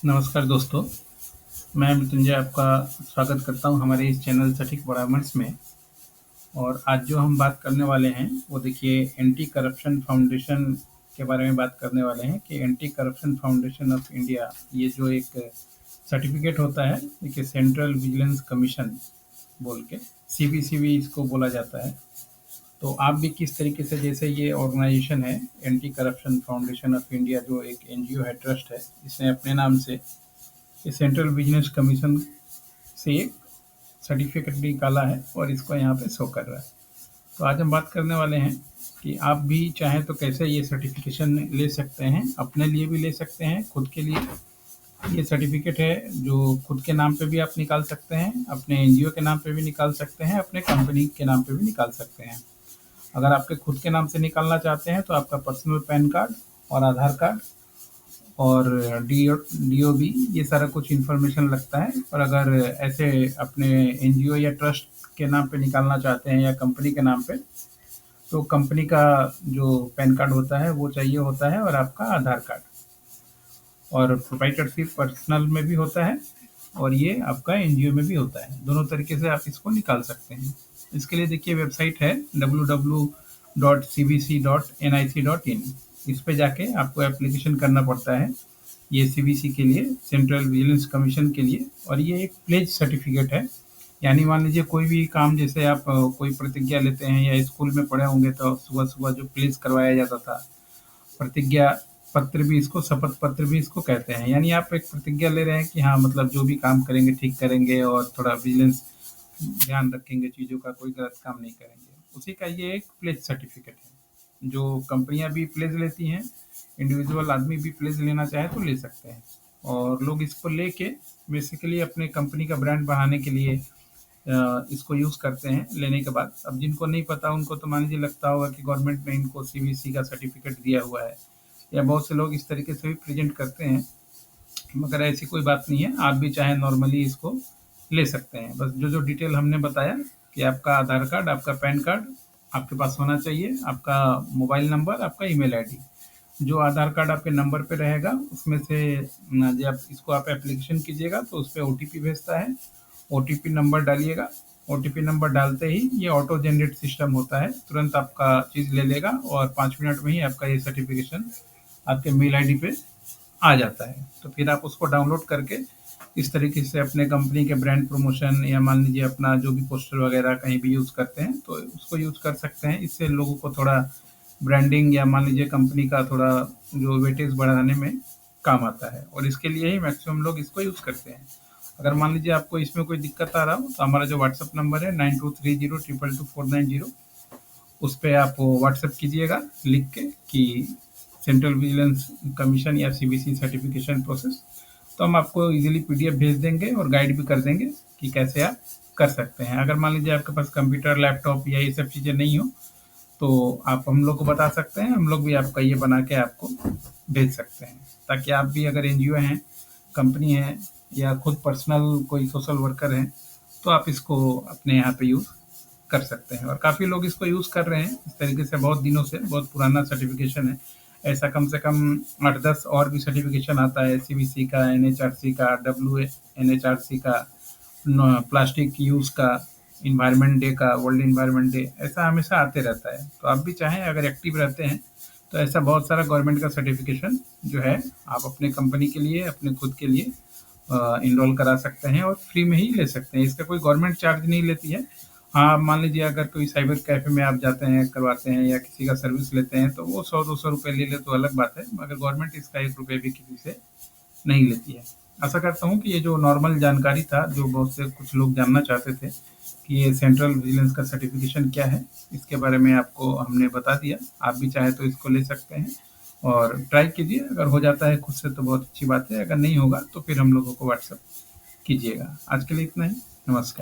नमस्कार दोस्तों, मैं मृत्युंजय आपका स्वागत करता हूँ हमारे इस चैनल सटीक परामर्श में। और आज जो हम बात करने वाले हैं वो देखिए एंटी करप्शन फाउंडेशन के बारे में बात करने वाले हैं कि anti corruption foundation of India ये जो एक सर्टिफिकेट होता है, देखिए सेंट्रल विजिलेंस कमीशन बोल के सीबीसीबी इसको बोला जाता है। तो आप भी किस तरीके से, जैसे ये ऑर्गेनाइजेशन है anti corruption foundation of India जो एक एनजीओ है, ट्रस्ट है, इसने अपने नाम से ये सेंट्रल बिजनेस कमीशन से एक सर्टिफिकेट निकाला है और इसको यहाँ पे शो कर रहा है। तो आज हम बात करने वाले हैं कि आप भी चाहें तो कैसे ये सर्टिफिकेशन ले सकते हैं, अपने लिए भी ले सकते हैं, खुद के लिए। ये सर्टिफिकेट है जो खुद के नाम पे भी आप निकाल सकते हैं, अपने एनजीओ के नाम पे भी निकाल सकते हैं, अपने कंपनी के नाम पे भी निकाल सकते हैं। अगर आपके खुद के नाम से निकालना चाहते हैं तो आपका पर्सनल पैन कार्ड और आधार कार्ड और डीओबी ये सारा कुछ इन्फॉर्मेशन लगता है। और अगर ऐसे अपने एनजीओ या ट्रस्ट के नाम पे निकालना चाहते हैं या कंपनी के नाम पे, तो कंपनी का जो पैन कार्ड होता है वो चाहिए होता है और आपका आधार कार्ड। और प्रोप्राइटरशिप पर्सनल में भी होता है और ये आपका एनजीओ में भी होता है। दोनों तरीके से आप इसको निकाल सकते हैं। इसके लिए देखिए वेबसाइट है www.cbc.nic.in। इस पे जाके आपको एप्लीकेशन करना पड़ता है ये सीबीसी के लिए, सेंट्रल विजिलेंस कमीशन के लिए। और ये एक प्लेज सर्टिफिकेट है, यानी मान लीजिए कोई भी काम, जैसे आप कोई प्रतिज्ञा लेते हैं या स्कूल में पढ़े होंगे तो सुबह सुबह जो प्लेज करवाया जाता था, प्रतिज्ञा पत्र भी इसको, शपथ पत्र भी इसको कहते हैं। यानी आप एक प्रतिज्ञा ले रहे हैं कि हाँ, मतलब जो भी काम करेंगे ठीक करेंगे और थोड़ा विजिलेंस ध्यान रखेंगे, चीज़ों का कोई गलत काम नहीं करेंगे। उसी का ये एक प्लेज सर्टिफिकेट है। जो कंपनियां भी प्लेज लेती हैं, इंडिविजुअल आदमी भी प्लेज लेना चाहे तो ले सकते हैं। और लोग इसको लेके बेसिकली अपने कंपनी का ब्रांड बढ़ाने के लिए इसको यूज़ करते हैं लेने के बाद। अब जिनको नहीं पता उनको तो मान लीजिए लगता होगा कि गवर्नमेंट ने इनको सीबीसी का सर्टिफिकेट दिया हुआ है, या बहुत से लोग इस तरीके से भी प्रेजेंट करते हैं, मगर ऐसी कोई बात नहीं है। आप भी चाहे नॉर्मली इसको ले सकते हैं। बस जो जो डिटेल हमने बताया कि आपका आधार कार्ड, आपका पैन कार्ड आपके पास होना चाहिए, आपका मोबाइल नंबर, आपका ईमेल आईडी। जो आधार कार्ड आपके नंबर पे रहेगा उसमें से जब इसको आप एप्लीकेशन कीजिएगा तो उस पर ओटीपी भेजता है। ओटीपी नंबर डालिएगा। ओटीपी नंबर डालते ही ये ऑटो जनरेट सिस्टम होता है, तुरंत आपका चीज़ ले लेगा और 5 मिनट में ही आपका ये सर्टिफिकेशन आपके मेल आईडी पे आ जाता है। तो फिर आप उसको डाउनलोड करके इस तरीके से अपने कंपनी के ब्रांड प्रमोशन या मान लीजिए अपना जो भी पोस्टर वगैरह कहीं भी यूज़ करते हैं तो उसको यूज़ कर सकते हैं। इससे लोगों को थोड़ा ब्रांडिंग या मान लीजिए कंपनी का थोड़ा जो वेटेज बढ़ाने में काम आता है, और इसके लिए ही मैक्सिमम लोग इसको यूज़ करते हैं। अगर मान लीजिए आपको इसमें कोई दिक्कत आ रहा हो तो हमारा जो व्हाट्सअप नंबर है 9230222490, उस पर आप व्हाट्सएप कीजिएगा लिख के कि सेंट्रल विजिलेंस कमीशन या सीबीसी सर्टिफिकेशन प्रोसेस। तो हम आपको इजीली पीडीएफ भेज देंगे और गाइड भी कर देंगे कि कैसे आप कर सकते हैं। अगर मान लीजिए आपके पास कंप्यूटर, लैपटॉप या ये सब चीज़ें नहीं हो तो आप हम लोग को बता सकते हैं, हम लोग भी आपका ये बना के आपको भेज सकते हैं, ताकि आप भी अगर एनजीओ हैं, कंपनी है या खुद पर्सनल कोई सोशल वर्कर हैं तो आप इसको अपने यहाँ पे यूज़ कर सकते हैं। और काफ़ी लोग इसको यूज़ कर रहे हैं इस तरीके से बहुत दिनों से। बहुत पुराना सर्टिफिकेशन है, ऐसा कम से कम 8-10 और भी सर्टिफिकेशन आता है, सीबीसी का, एनएचआरसी का, एनएचआरसी का, प्लास्टिक यूज़ का, इन्वायरमेंट डे का, वर्ल्ड इन्वायरमेंट डे, ऐसा हमेशा आते रहता है। तो आप भी चाहें अगर एक्टिव रहते हैं तो ऐसा बहुत सारा गवर्नमेंट का सर्टिफिकेशन जो है आप अपने कंपनी के लिए, अपने खुद के लिए इनरोल करा सकते हैं और फ्री में ही ले सकते हैं। इसका कोई गवर्नमेंट चार्ज नहीं लेती है। हाँ, मान लीजिए अगर कोई साइबर कैफ़े में आप जाते हैं, करवाते हैं या किसी का सर्विस लेते हैं तो वो 100-200 रुपये ले ले तो अलग बात है, मगर गवर्नमेंट इसका 1 रुपये भी किसी से नहीं लेती है। आशा करता हूँ कि ये जो नॉर्मल जानकारी था, जो बहुत से कुछ लोग जानना चाहते थे कि ये सेंट्रल विजिलेंस का सर्टिफिकेशन क्या है, इसके बारे में आपको हमने बता दिया। आप भी चाहे तो इसको ले सकते हैं और ट्राई कीजिए। अगर हो जाता है खुद से तो बहुत अच्छी बात है, अगर नहीं होगा तो फिर हम लोगों को व्हाट्सएप कीजिएगा। आज के लिए इतना ही। नमस्कार।